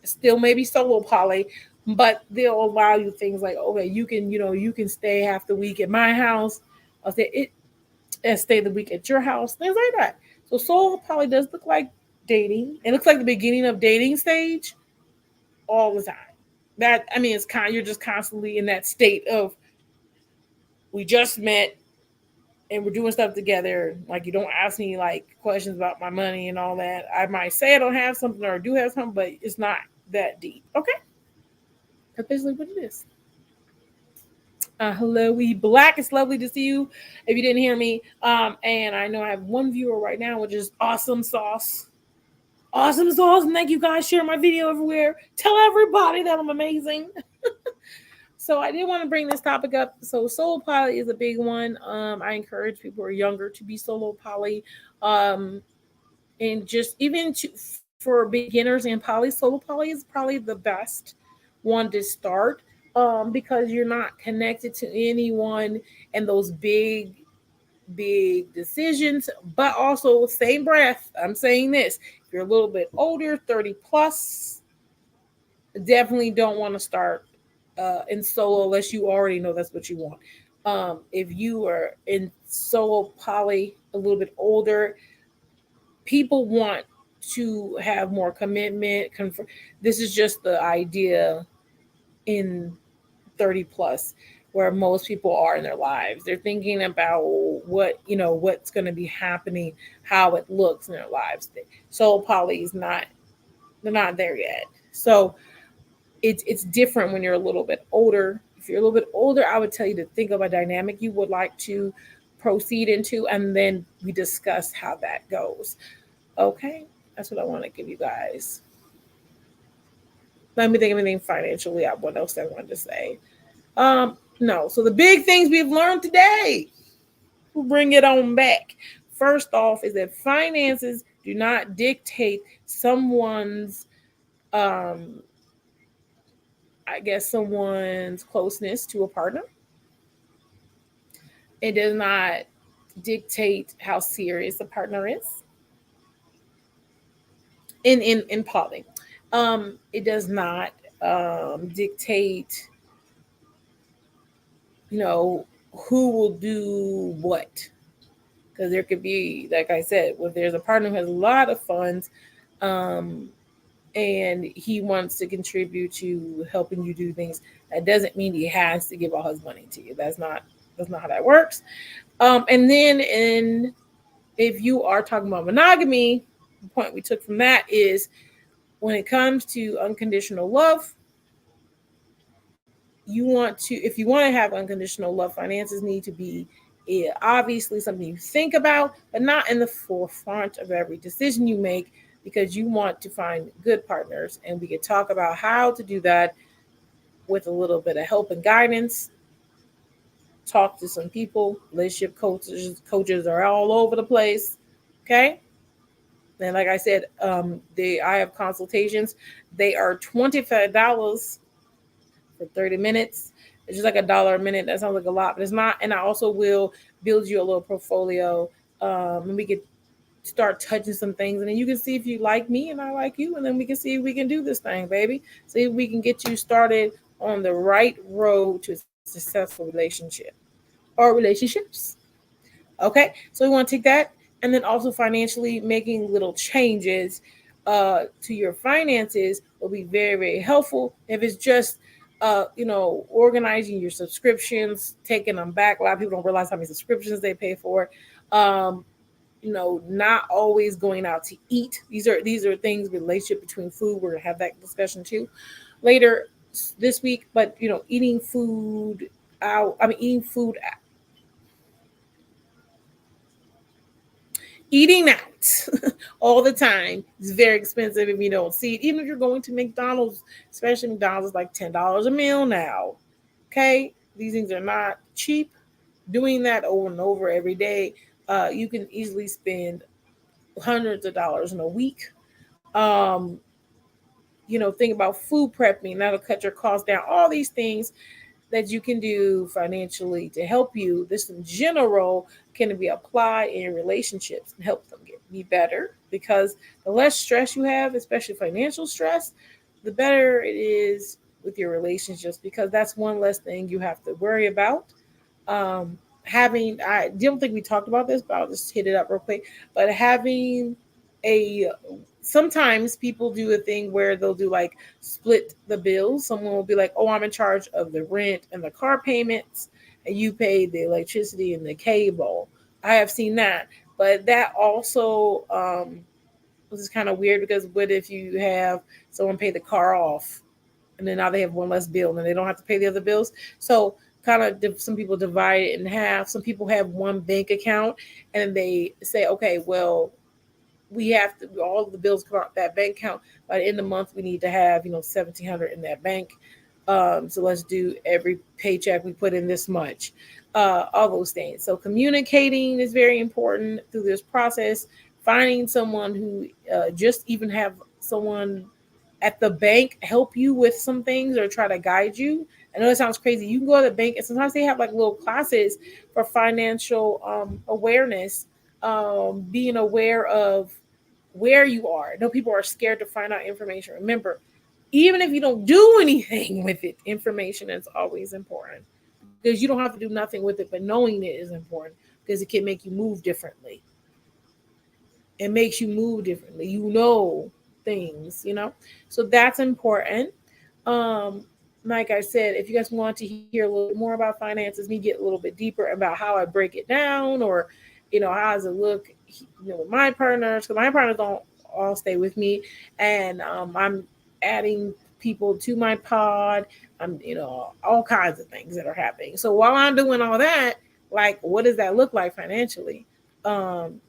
still maybe solo poly, but they'll allow you things like, okay, you can stay half the week at my house. I'll stay it and stay the week at your house, things like that. So solo poly does look like dating. It looks like the beginning of dating stage all the time. That I mean, you're just constantly in that state of we just met and we're doing stuff together. Like you don't ask me like questions about my money and all that. I might say I don't have something or I do have something, but it's not that deep. Okay, that's basically what it is. Hello, we black. It's lovely to see you. If you didn't hear me, and I know I have one viewer right now, which is Awesome Sauce. Awesome Sauce, and thank you guys. Share my video everywhere. Tell everybody that I'm amazing. So I did want to bring this topic up. So solo poly is a big one. I encourage people who are younger to be solo poly, and just even for beginners in poly, solo poly is probably the best one to start, because you're not connected to anyone and those big decisions. But also, same breath, I'm saying this: if you're a little bit older, 30 plus, definitely don't want to start in solo, unless you already know that's what you want. If you are in solo poly, a little bit older, people want to have more commitment. This is just the idea in 30 plus, where most people are in their lives. They're thinking about what's going to be happening, how it looks in their lives. Solo poly is not, they're not there yet. So it's different when you're a little bit older. If you're a little bit older, I would tell you to think of a dynamic you would like to proceed into, and then we discuss how that goes. Okay, that's what I want to give you guys. Let me think of anything financially. What else I wanted to say? No. So the big things we've learned today, we'll bring it on back. First off, is that finances do not dictate someone's, someone's closeness to a partner. It does not dictate how serious a partner is. In poly, it does not dictate, who will do what. Because there could be, like I said, if there's a partner who has a lot of funds, um, and he wants to contribute to helping you do things, that doesn't mean he has to give all his money to you. That's not how that works. And then if you are talking about monogamy, the point we took from that is, when it comes to unconditional love, if you want to have unconditional love, finances need to be, obviously something you think about, but not in the forefront of every decision you make, because you want to find good partners. And we could talk about how to do that with a little bit of help and guidance. Talk to some people. Relationship coaches are all over the place. Okay. And like I said, I have consultations. They are $25 for 30 minutes. It's just like $1 a minute. That sounds like a lot, but it's not. And I also will build you a little portfolio, and we could start touching some things, and then you can see if you like me and I like you, and then we can see if we can do this thing, baby. See if we can get you started on the right road to a successful relationship or relationships. Okay, so we want to take that, and then also financially making little changes to your finances will be very, very helpful. If it's just organizing your subscriptions, taking them back. A lot of people don't realize how many subscriptions they pay for. Not always going out to eat. These are things, relationship between food. We're gonna have that discussion too later this week. But eating food out. I mean, eating out all the time is very expensive if you don't see it. Even if you're going to McDonald's, especially McDonald's is like $10 a meal now. Okay, these things are not cheap. Doing that over and over every day, you can easily spend hundreds of dollars in a week. Um, think about food prepping. That'll cut your costs down. All these things that you can do financially to help you. This in general can be applied in relationships and help them be better, because the less stress you have, especially financial stress, the better it is with your relationships, because that's one less thing you have to worry about. I don't think we talked about this, but I'll just hit it up real quick. But having a sometimes people do a thing where they'll do like split the bills. Someone will be like, "Oh, I'm in charge of the rent and the car payments, and you pay the electricity and the cable." I have seen that, but that also this is kind of weird, because what if you have someone pay the car off, and then now they have one less bill, and they don't have to pay the other bills? So kind of some people divide it in half. Some people have one bank account, and they say, okay, well, we have to, all of the bills come out that bank account. By the end of the month, we need to have 1,700 in that bank. So let's do every paycheck we put in this much. All those things. So communicating is very important through this process. Finding someone who just even have someone at the bank help you with some things or try to guide you. I know it sounds crazy. You can go to the bank, and sometimes they have like little classes for financial awareness, being aware of where you are. I know people are scared to find out information. Remember, Even if you don't do anything with it, information is always important because you don't have to do nothing with it, but knowing it is important because it can make you move differently. It makes you move differently. You know things, So that's important. Um, like I said, if you guys want to hear a little bit more about finances, me get a little bit deeper about how I break it down, or how does it look, with my partners? Because my partners don't all stay with me, and I'm adding people to my pod. I'm, all kinds of things that are happening. So while I'm doing all that, like, what does that look like financially? Um,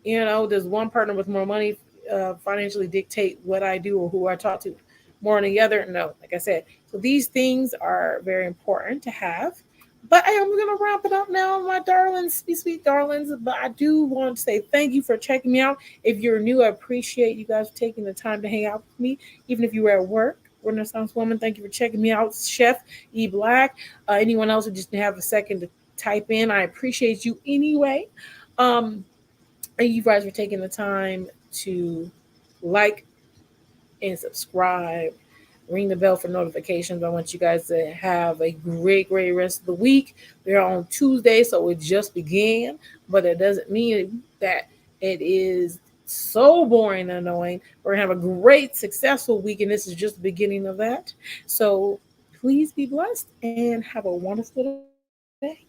does one partner with more money financially dictate what I do or who I talk to more than the other? No, like I said. So these things are very important to have. But I am going to wrap it up now, my darlings, sweet, sweet darlings. But I do want to say thank you for checking me out. If you're new, I appreciate you guys taking the time to hang out with me, even if you were at work. Renaissance Woman, thank you for checking me out. Chef E Black, anyone else who just have a second to type in, I appreciate you anyway. Um, Thank you guys for taking the time to like and subscribe. Ring the bell for notifications. I want you guys to have a great, great rest of the week. We're on Tuesday, so it just began, but it doesn't mean that it is so boring and annoying. We're going to have a great, successful week, and this is just the beginning of that. So please be blessed and have a wonderful day.